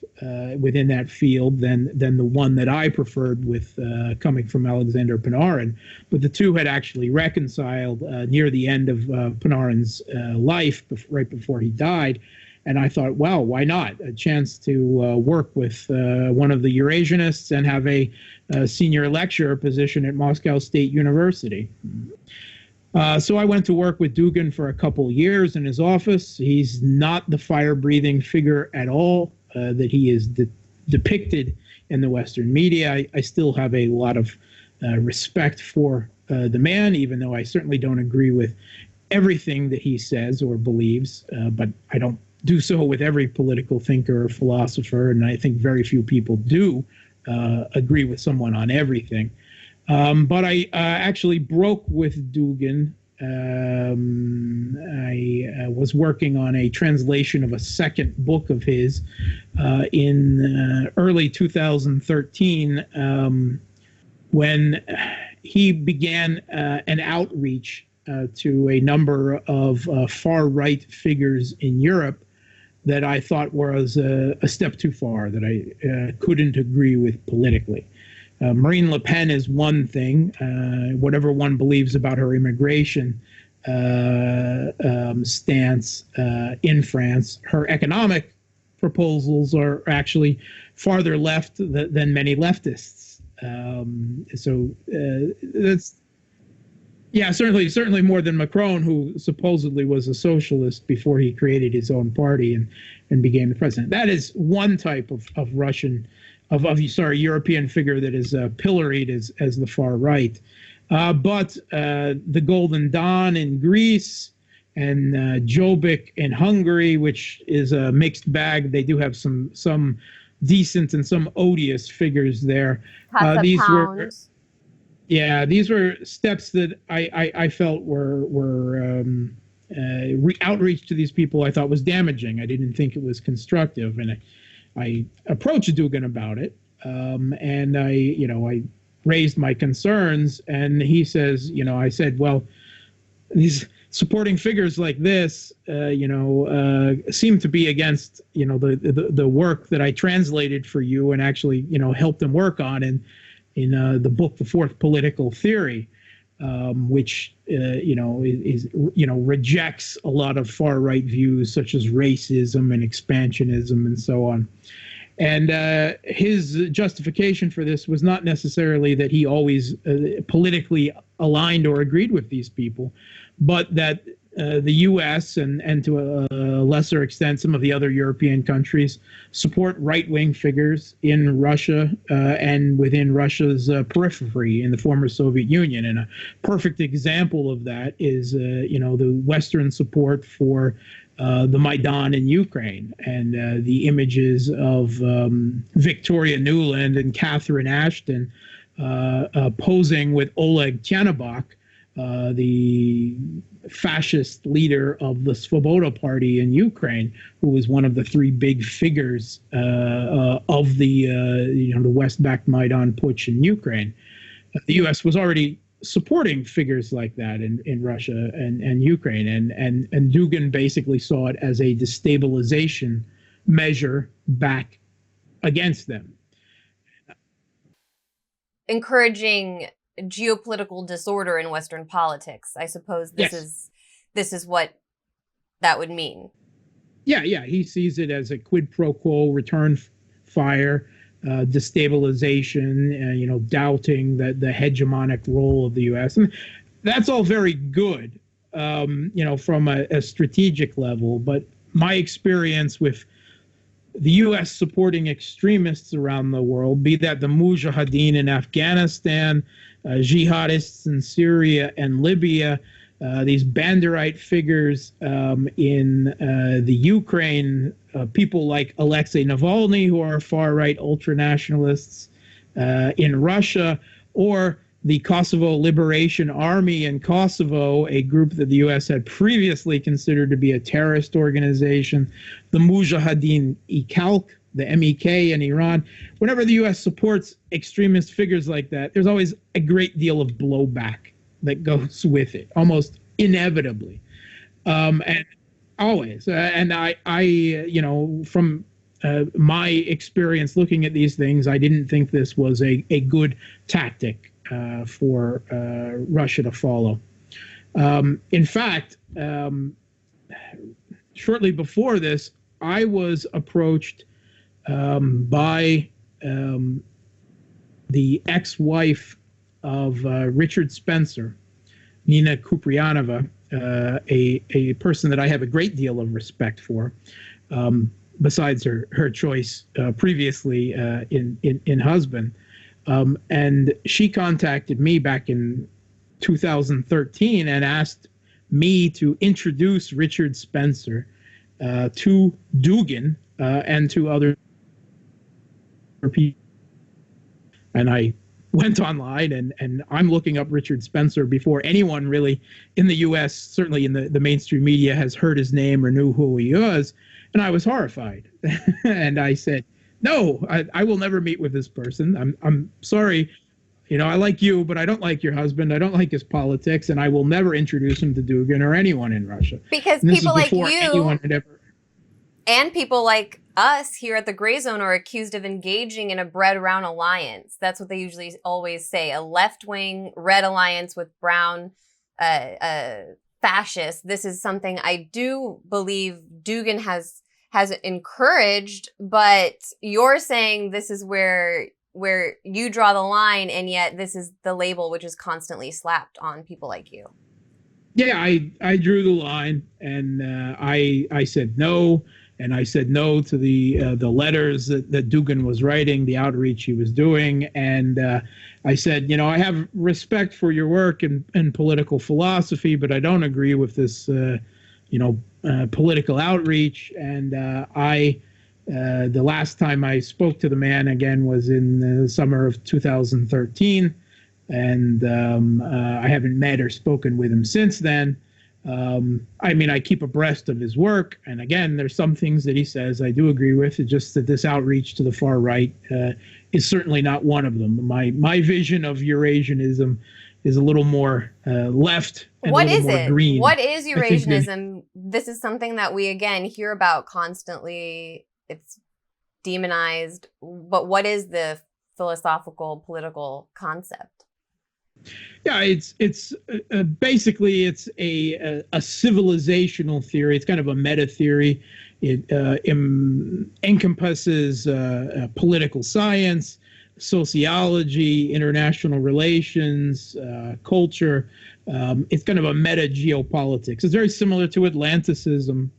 within that field than the one that I preferred, with coming from Alexander Panarin. But the two had actually reconciled near the end of Panarin's life, right before he died. And I thought, well, why not? A chance to work with one of the Eurasianists and have a senior lecturer position at Moscow State University. So I went to work with Dugin for a couple years in his office. He's not the fire-breathing figure at all that he is depicted in the Western media. I still have a lot of respect for the man, even though I certainly don't agree with everything that he says or believes, but I don't do so with every political thinker or philosopher, and I think very few people do agree with someone on everything. But I actually broke with Dugin. I was working on a translation of a second book of his in early 2013 when he began an outreach to a number of far-right figures in Europe that I thought was a step too far, that I couldn't agree with politically. Marine Le Pen is one thing, whatever one believes about her immigration stance in France. Her economic proposals are actually farther left than many leftists. So that's, yeah, certainly more than Macron, who supposedly was a socialist before he created his own party and became the president. That is one type of European figure that is pilloried as the far right. But the Golden Dawn in Greece and Jobbik in Hungary, which is a mixed bag. They do have some decent and some odious figures there. These were steps that I felt were outreach to these people. I thought was damaging. I didn't think it was constructive, and I approached Dugin about it, and I raised my concerns, and he says, I said, well, these supporting figures like this, seem to be against, the work that I translated for you and actually, helped them work on in the book, The Fourth Political Theory, which, rejects a lot of far right views such as racism and expansionism and so on. And his justification for this was not necessarily that he always politically aligned or agreed with these people, but that the U.S. and to a lesser extent some of the other European countries support right-wing figures in Russia and within Russia's periphery in the former Soviet Union. And a perfect example of that is, the Western support for the Maidan in Ukraine, and the images of Victoria Nuland and Catherine Ashton posing with Oleg Tyanibok, the fascist leader of the Sloboda party in Ukraine, who was one of the three big figures of the West-backed Maidan putsch in Ukraine. The U.S. was already supporting figures like that in Russia and Ukraine, and Dugin basically saw it as a destabilization measure back against them. Encouraging geopolitical disorder in Western politics. I suppose this is what that would mean. Yeah. He sees it as a quid pro quo, return fire, destabilization, doubting the hegemonic role of the U.S. And that's all very good, from a strategic level. But my experience with the U.S. supporting extremists around the world, be that the Mujahideen in Afghanistan, jihadists in Syria and Libya, these Banderite figures in the Ukraine, people like Alexei Navalny, who are far-right ultranationalists in Russia, or the Kosovo Liberation Army in Kosovo, a group that the U.S. had previously considered to be a terrorist organization, the Mujahideen Ikhalq, the MEK in Iran. Whenever the U.S. supports extremist figures like that, there's always a great deal of blowback that goes with it, almost inevitably. And always. And I from my experience looking at these things, I didn't think this was a good tactic for Russia to follow. In fact, shortly before this, I was approached by the ex-wife of Richard Spencer, Nina Kupriyanova, a person that I have a great deal of respect for, besides her choice previously in husband. And she contacted me back in 2013 and asked me to introduce Richard Spencer to Dugin and to other people. And I went online and I'm looking up Richard Spencer before anyone really in the U.S., certainly in the mainstream media, has heard his name or knew who he was. And I was horrified. And I said, no, I will never meet with this person. I'm sorry. I like you, but I don't like your husband. I don't like his politics, and I will never introduce him to Dugin or anyone in Russia. Because people like you and people like us here at the Grayzone are accused of engaging in a red-brown alliance. That's what they usually always say, a left-wing red alliance with brown fascists. This is something I do believe Dugin has encouraged, but you're saying this is where you draw the line, and yet this is the label which is constantly slapped on people like you. Yeah, I drew the line, and I said no, and I said no to the letters that Dugin was writing, the outreach he was doing, and I said, I have respect for your work in political philosophy, but I don't agree with this political outreach. And the last time I spoke to the man again was in the summer of 2013. And I haven't met or spoken with him since then. I keep abreast of his work. And again, there's some things that he says I do agree with. It's just that this outreach to the far right is certainly not one of them. My vision of Eurasianism is a little more left and what a little is more it? green. What is Eurasianism? This is something that we, again, hear about constantly. It's demonized. But what is the philosophical, political concept? Yeah, it's basically it's a civilizational theory. It's kind of a meta theory. It encompasses political science, sociology, international relations, culture. It's kind of a meta geopolitics. It's very similar to Atlanticism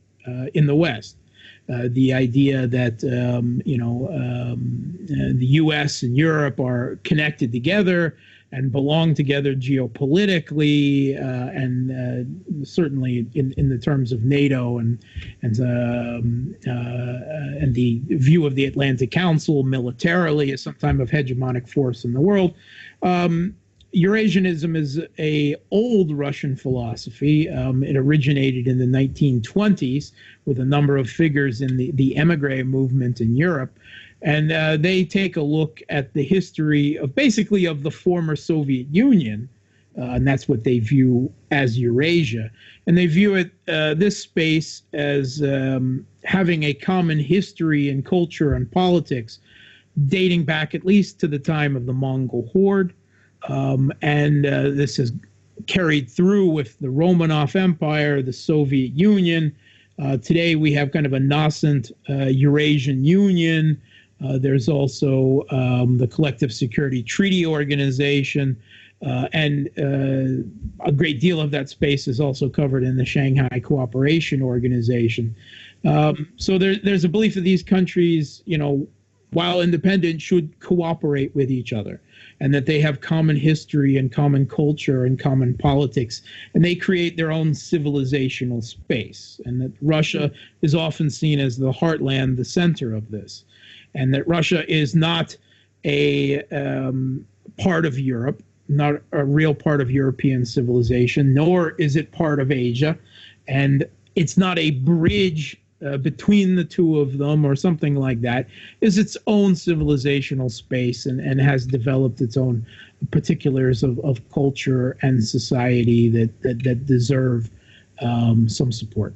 in the West. The idea that the U.S. and Europe are connected together and belong together geopolitically, and certainly in the terms of NATO and the view of the Atlantic Council militarily as some type of hegemonic force in the world. Eurasianism is a old Russian philosophy. It originated in the 1920s with a number of figures in the emigre movement in Europe. And they take a look at the history of basically of the former Soviet Union, and that's what they view as Eurasia. And they view it, this space, as having a common history and culture and politics dating back at least to the time of the Mongol horde. And this is carried through with the Romanov Empire, the Soviet Union. Today we have kind of a nascent Eurasian Union. There's also the Collective Security Treaty Organization, and a great deal of that space is also covered in the Shanghai Cooperation Organization. So there's a belief that these countries, while independent, should cooperate with each other, and that they have common history and common culture and common politics, and they create their own civilizational space, and that Russia is often seen as the heartland, the center of this. And that Russia is not a part of Europe, not a real part of European civilization, nor is it part of Asia. And it's not a bridge between the two of them or something like that. It's its own civilizational space and has developed its own particulars of culture and society that deserve some support.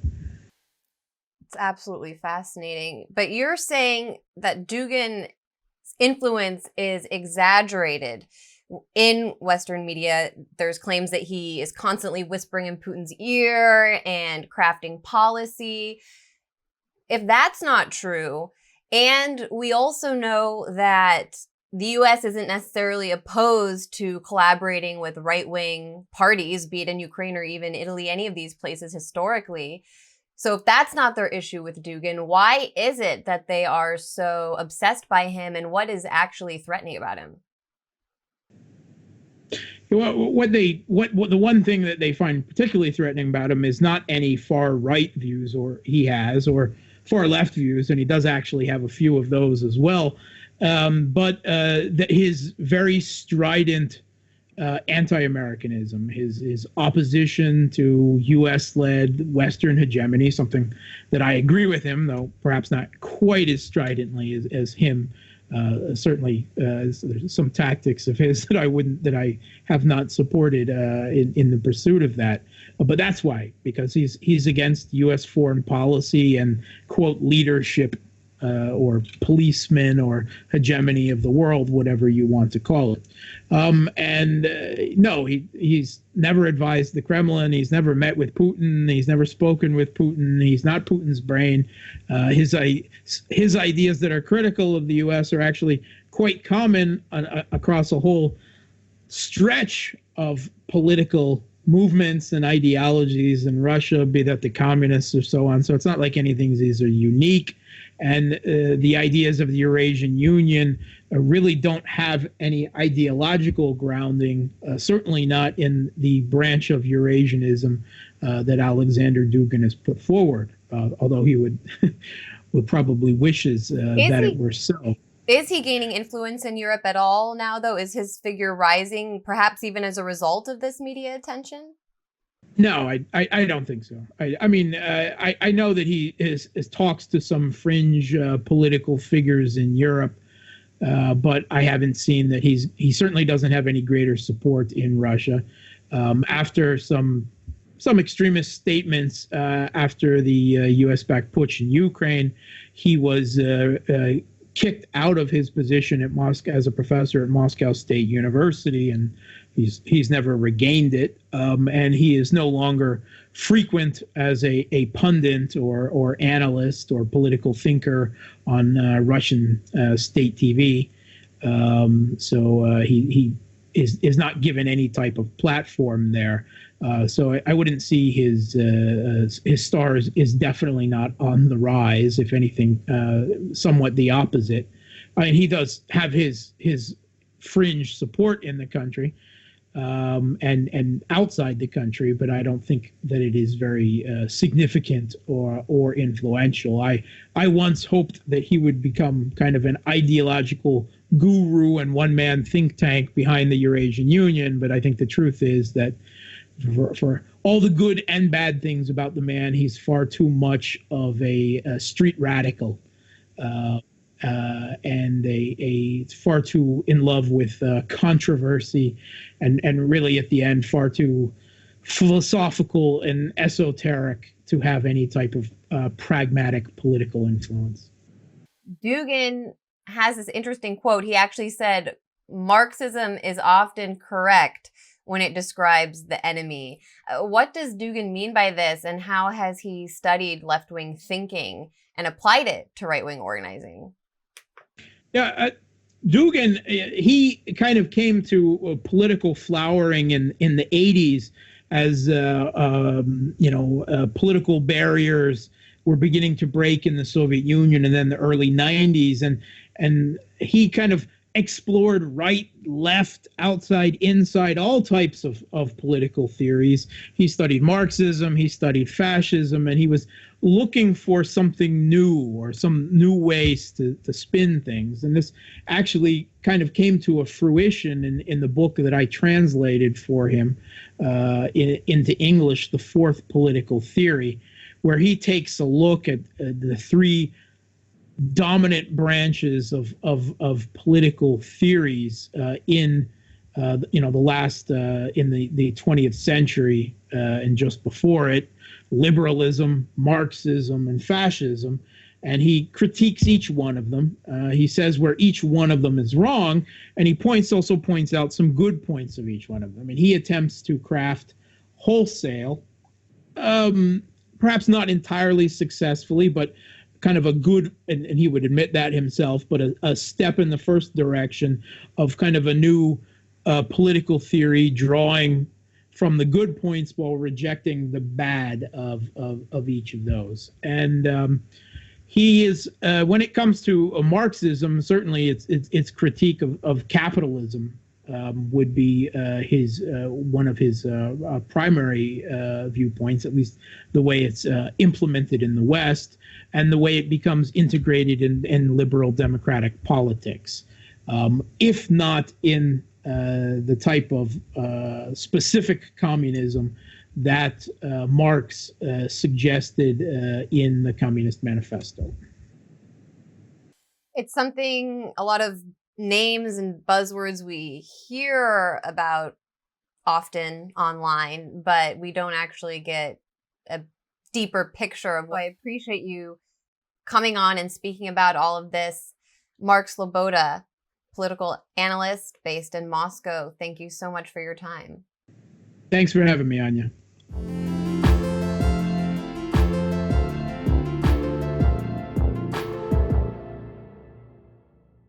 It's absolutely fascinating. But you're saying that Dugin's influence is exaggerated. In Western media, there's claims that he is constantly whispering in Putin's ear and crafting policy. If that's not true, and we also know that the U.S. isn't necessarily opposed to collaborating with right-wing parties, be it in Ukraine or even Italy, any of these places historically. So if that's not their issue with Dugin, why is it that they are so obsessed by him, and what is actually threatening about him? What the one thing that they find particularly threatening about him is not any far right views or far left views, and he does actually have a few of those as well, but his very strident anti-Americanism, his opposition to U.S.-led Western hegemony, something that I agree with him, though perhaps not quite as stridently as him. Certainly, there's some tactics of his that I have not supported in the pursuit of that. But that's why, because he's against U.S. foreign policy and, quote, leadership or policeman or hegemony of the world, whatever you want to call it. No, he's never advised the Kremlin. He's never met with Putin. He's never spoken with Putin. He's not Putin's brain. His ideas that are critical of the U.S. are actually quite common across a whole stretch of political movements and ideologies in Russia, be that the communists or so on. So it's not like these are unique. And the ideas of the Eurasian Union really don't have any ideological grounding, certainly not in the branch of Eurasianism that Alexander Dugin has put forward, although he would probably wishes that it were so. Is he gaining influence in Europe at all now, though? Is his figure rising, perhaps even as a result of this media attention? No, I don't think so. I know that he is talks to some fringe political figures in Europe, but I haven't seen that he certainly doesn't have any greater support in Russia. After some extremist statements after the U.S.-backed putsch in Ukraine, he was kicked out of his position at Moscow as a professor at Moscow State University, and he's never regained it. And he is no longer frequent as a pundit or analyst or political thinker on Russian state TV. So he is not given any type of platform there. So I wouldn't see his star is definitely not on the rise. If anything, somewhat the opposite. I mean, he does have his fringe support in the country and outside the country, but I don't think that it is very significant or influential. I once hoped that he would become kind of an ideological guru and one-man think tank behind the Eurasian Union, but I think the truth is that for all the good and bad things about the man, he's far too much of a street radical and a far too in love with controversy and really at the end far too philosophical and esoteric to have any type of pragmatic political influence. Dugin has this interesting quote. He actually said, "Marxism is often correct when it describes the enemy." What does Dugin mean by this, and how has he studied left-wing thinking and applied it to right-wing organizing? Yeah, Dugin, he kind of came to political flowering in the 80s as, political barriers were beginning to break in the Soviet Union and then the early 90s. And he kind of explored right, left, outside, inside, all types of political theories. He studied Marxism, he studied fascism, and he was looking for something new or some new ways to spin things. And this actually kind of came to a fruition in the book that I translated for him into English, The Fourth Political Theory, where he takes a look at the three dominant branches of political theories in the last in the 20th century and just before it: liberalism, Marxism, and fascism. And he critiques each one of them. He says where each one of them is wrong, and he also points out some good points of each one of them. And he attempts to craft wholesale, perhaps not entirely successfully, but kind of a good, and he would admit that himself, but a step in the first direction of kind of a new political theory, drawing from the good points while rejecting the bad of each of those. And he is, when it comes to Marxism, certainly its critique of capitalism would be one of his primary viewpoints, at least the way it's implemented in the West and the way it becomes integrated in liberal democratic politics. If not in the type of specific communism that Marx suggested in the Communist Manifesto. It's something, a lot of names and buzzwords we hear about often online, but we don't actually get a deeper picture of. I appreciate you coming on and speaking about all of this. Marc Sloboda, political analyst based in Moscow, thank you so much for your time. Thanks for having me, Anya.